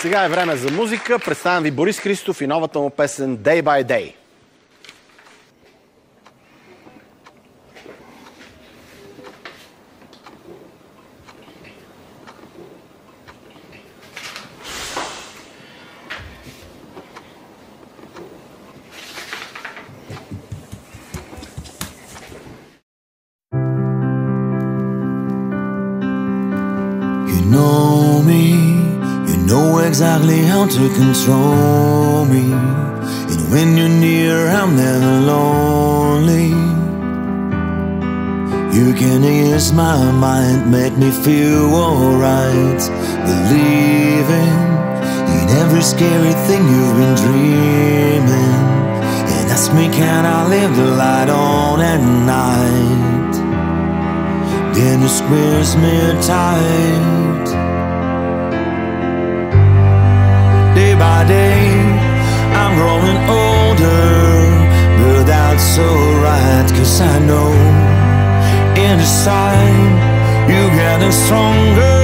Сега е време за музика. Представям ви Борис Христов и новата му песен Day by Day. Know me, you know exactly how to control me. And when you're near, I'm never lonely. You can ease my mind, make me feel alright. Believing in every scary thing you've been dreaming. And ask me, can I leave the light on at night? Then you squeeze me tight. Day by day, I'm growing older, but that's alright, 'cause I know in the sign you're getting stronger,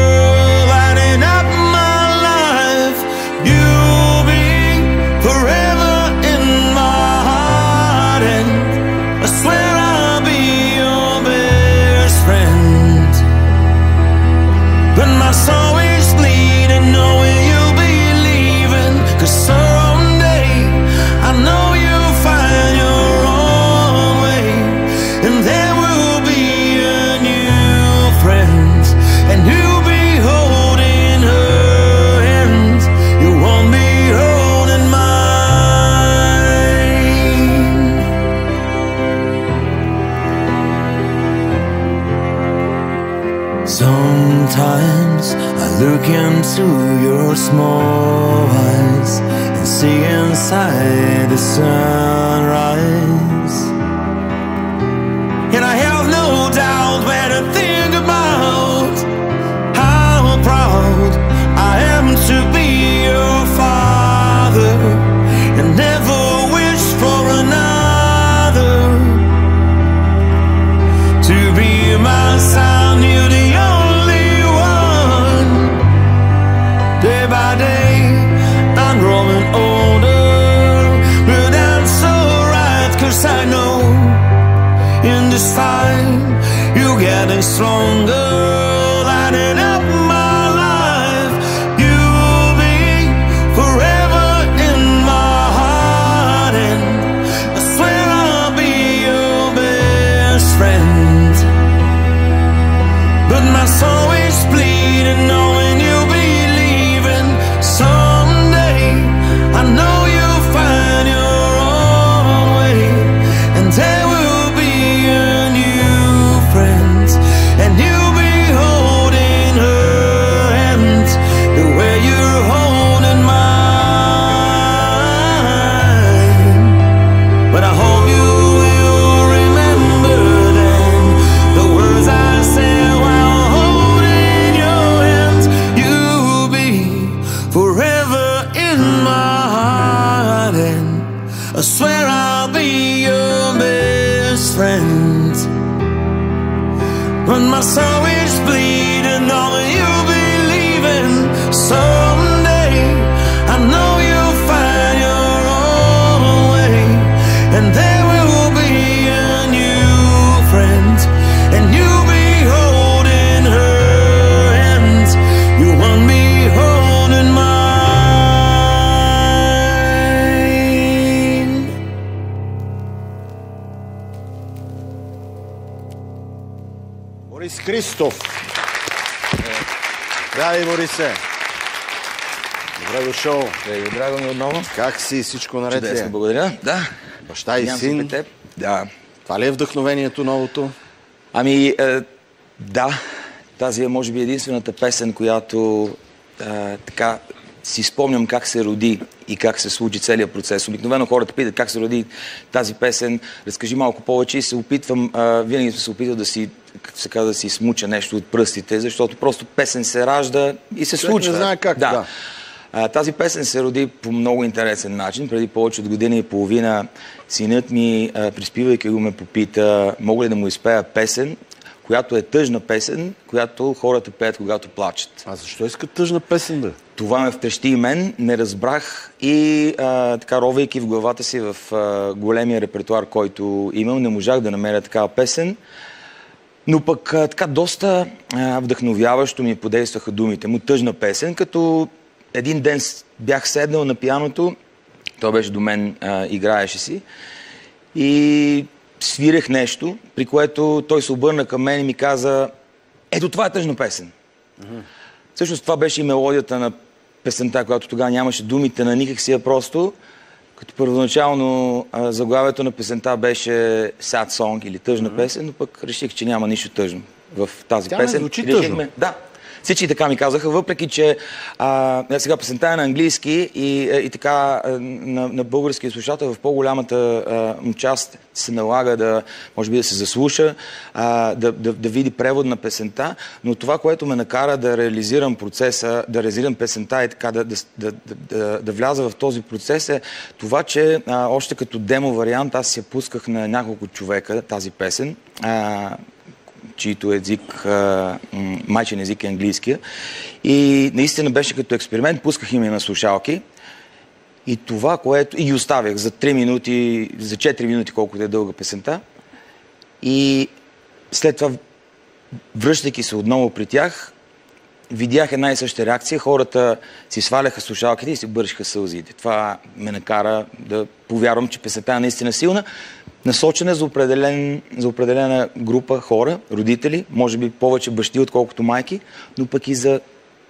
lighting up my life. You'll be forever in my heart, and I swear I'll be your best friend. But my soul is bleeding, knowing you'll be leaving, 'cause someday I know you'll find your own way, and there will be a new friend, and you'll be holding her hand. You won't be holding mine. Sometimes I look into your small eyes and see inside the sunrise, and I have no doubt when I think about how proud I am to be your father, and never wish for another. To be my son, you're the only one. Day by day, I'm growing older, but that's alright, 'cause I know in this time you're getting stronger, lighting up my life. You'll be forever in my heart, and I swear I'll be your best friend. But my soul is bleeding, knowing you'll be leaving someday. I know you'll find your own way, and there will be a new friend, and you'll be holding her hand the way you're holding mine. But I hope you will remember then the words I said while holding your hand. You'll be forever in my heart, and I swear I'll be your best friend. When my soul is bleeding, knowing you'll be leaving someday, I know you'll find your own way, and there will be a new friend, and you'll be holding her hand. You won't be holding mine. Борис Христов. Здравей, Борисе. Добре дошъл. Драго ми отново. Как си? Всичко наред ли е? Чудесно, благодаря. Да. Баща и син. Да. Това ли е вдъхновението новото? Ами, да. Тази е, може би, единствената песен, която така си спомням как се роди и как се случи целият процес. Обикновено хората питат как се роди тази песен. Разкажи малко повече и се опитвам, винаги съм се опитал да си, как се казва, да си смуча нещо от пръстите, защото просто песен се ражда и се случва. Не знае как, да. Тази песен се роди по много интересен начин. Преди повече от година и половина синът ми, приспивайки го, ме попита, мога ли да му изпея песен, която е тъжна песен, която хората пеят, когато плачат. А защо искат тъжна песен, бе? Това ме втрещи и мен, не разбрах и така, ровейки в главата си в големия репертуар, който имам, не можах да намеря такава песен. Но пък така доста вдъхновяващо ми подействаха думите му. Тъжна песен, като един ден бях седнал на пианото, той беше до мен, играеше си и свирех нещо, при което той се обърна към мен и ми каза: ето това е тъжна песен. Всъщност това беше и мелодията на песента, която тогава нямаше думите на никак си, просто като първоначално заглавието на песента беше Sad Song или тъжна песен, но пък реших, че няма нищо тъжно в тази песен. Не звучи тъжно. Да. Всички така ми казаха, въпреки че сега песента е на английски и така на българския слушател в по-голямата му част се налага да, може би, да се заслуша, да види превод на песента, но това, което ме накара да реализирам процеса, да реализирам песента и така да вляза в този процес е това, че още като демо вариант аз я пусках на няколко човека тази песен, чието език, майчин език е английския. И наистина беше като експеримент, пусках им на слушалки. И това, което... И ги оставях за 3 минути, за 4 минути, колкото е дълга песента. И след това, връщайки се отново при тях, видях една и съща реакция. Хората си сваляха слушалките и си бършиха сълзите. Това ме накара да повярвам, че песента е наистина силна. Насочена за определена група хора, родители, може би повече бащи, отколкото майки, но пък и за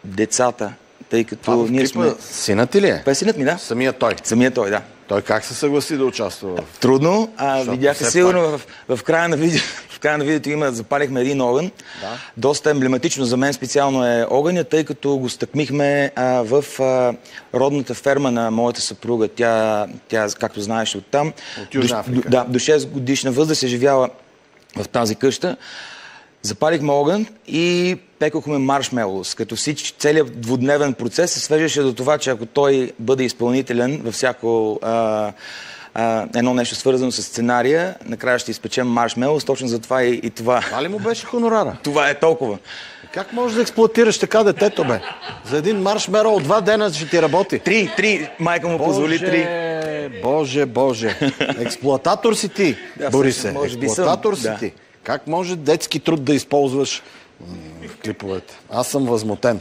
децата, тъй като това в ние клипа сме... Синът ти ли е? Синът ми, да. Самия той? Самия той, да. Той как се съгласи да участва в... Трудно. Видяха сигурно в края на видеото запалихме един огън. Да. Доста емблематично за мен специално е огъня, тъй като го стъкмихме в родната ферма на моята съпруга. Тя както знаеш, оттам. От Южна Африка. Да, до 6 годишна възраст се живяла в тази къща. Запалихме огън и пекохме маршмелоус, като целият двудневен процес се свежеше до това, че ако той бъде изпълнителен във всяко едно нещо свързано с сценария, накрая ще изпечем маршмелоус, точно за това и това. Това ли му беше хонорара? Това е толкова. Как можеш да експлоатираш така детето, бе? За един маршмелоу 2 дена ще ти работи. 3. Майка му позволи 3. Боже. Експлоататор си ти, да, Борисе. Експлоататор си ти. Как може детски труд да използваш в клиповете? Аз съм възмутен.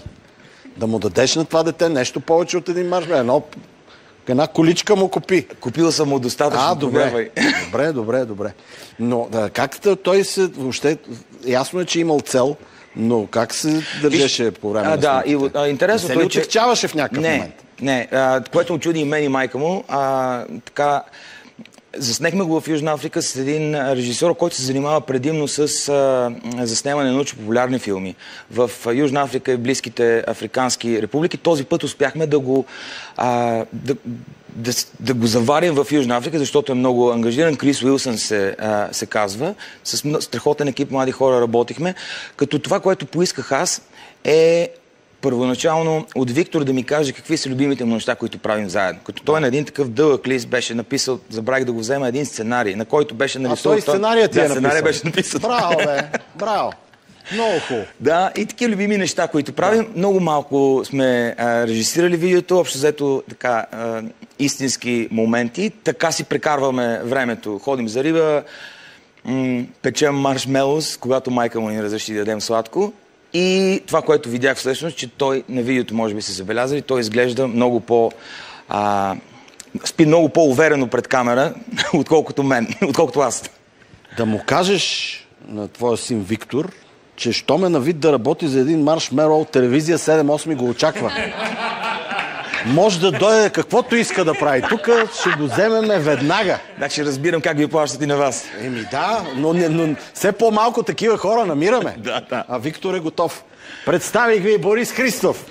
Да му дадеш на това дете нещо повече от един маршмелоу. Една количка му купи. Купил съм му достатъчно. Добре. Но как той се... Въобще, ясно е, че имал цел, но как се държеше по време на снимките? Интересно, се ли отекчаваше в някакъв момент? Не, което очуди и мен и майка му. Така... Заснехме го в Южна Африка с един режисьор, който се занимава предимно с заснемане на научно-популярни филми. В Южна Африка и близките африкански републики. Този път успяхме да го заварим в Южна Африка, защото е много ангажиран. Крис Уилсън се казва. С страхотен екип млади хора работихме. Като това, което поисках аз, е първоначално от Виктор да ми каже какви са любимите му неща, които правим заедно. Като той на един такъв дълъг лист беше написал, забравих да го взема, един сценарий, на който беше нарисувал... А той сценария ти е написал? Сценария беше написан. Браво. Много хубаво. Да, и такива любими неща, които правим. Да. Много малко сме режисирали видеото, общо взето така истински моменти. Така си прекарваме времето. Ходим за риба, печем маршмелоус, когато майка му ни разреши да ядем сладко. И това, което видях всъщност, че той на видеото, може би се забелязали, той изглежда много спи много по-уверено пред камера, отколкото аз. Да му кажеш на твоя син Виктор, че що ме на вид да работи за един маршмелоу, телевизия 7-8 го очаква. Може да дойде каквото иска да прави. Тук ще го вземеме веднага. Значи разбирам как ви плащат и на вас. Да, но все по-малко такива хора намираме. Да. А Виктор е готов. Представих ви Борис Христов.